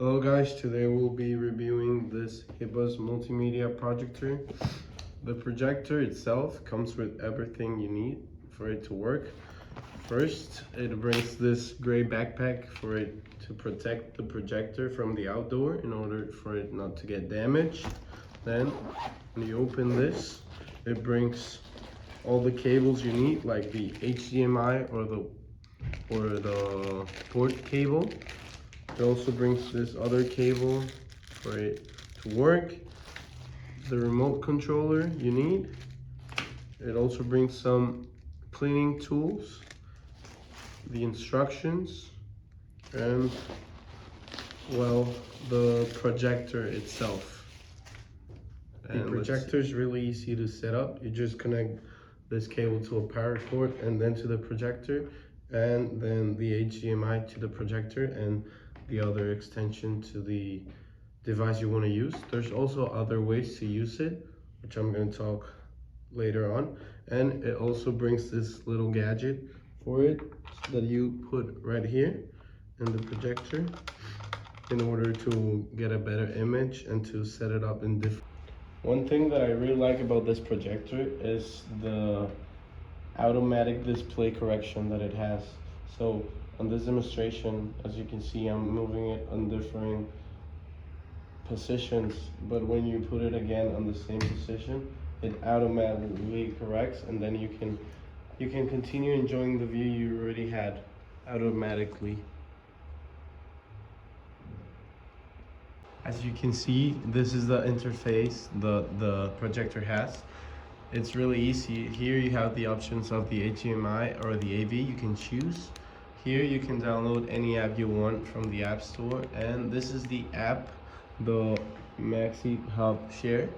Hello guys, today we'll be reviewing this HIPPUS multimedia projector. The projector itself comes with everything you need for it to work. First, it brings this gray backpack for it to protect the projector from the outdoor in order for it not to get damaged. Then, when you open this, it brings all the cables you need, like the HDMI or the port cable. It also brings this other cable for it to work, the remote controller you need. It also brings some cleaning tools, the instructions, and well, the projector itself. And the projector is really easy to set up. You just connect this cable to a power cord and then to the projector, and then the HDMI to the projector and the other extension to the device you want to use. There's also other ways to use it, which I'm going to talk later on. And it also brings this little gadget for it that you put right here in the projector in order to get a better image and to set it up in different. One thing that I really like about this projector is the automatic display correction that it has. So on this demonstration, as you can see, I'm moving it on different positions, but when you put it again on the same position, it automatically corrects, and then you can continue enjoying the view you already had automatically. As you can see, this is the interface the projector has. It's really easy. Here you have the options of the HDMI or the AV. You can choose. Here you can download any app you want from the App Store, and this is the app, the Maxi Hub Share.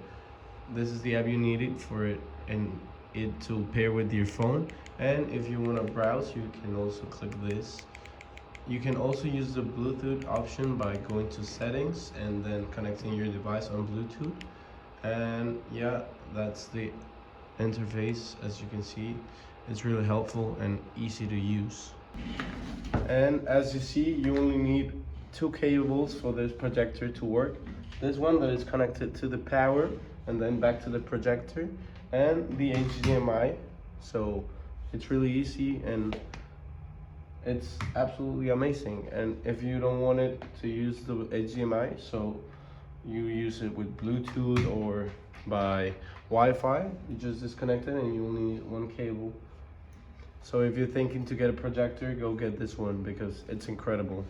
This is the app you needed for it to pair with your phone. And if you want to browse, you can also click this. You can also use the Bluetooth option by going to settings and then connecting your device on Bluetooth. And yeah, that's the interface. As you can see, it's really helpful and easy to use. And as you see, you only need two cables for this projector to work. This one that is connected to the power and then back to the projector, and the HDMI. So it's really easy and it's absolutely amazing. And if you don't want it to use the HDMI, so you use it with Bluetooth or by Wi-Fi, you just disconnect it and you only need one cable. So if you're thinking to get a projector, go get this one because it's incredible.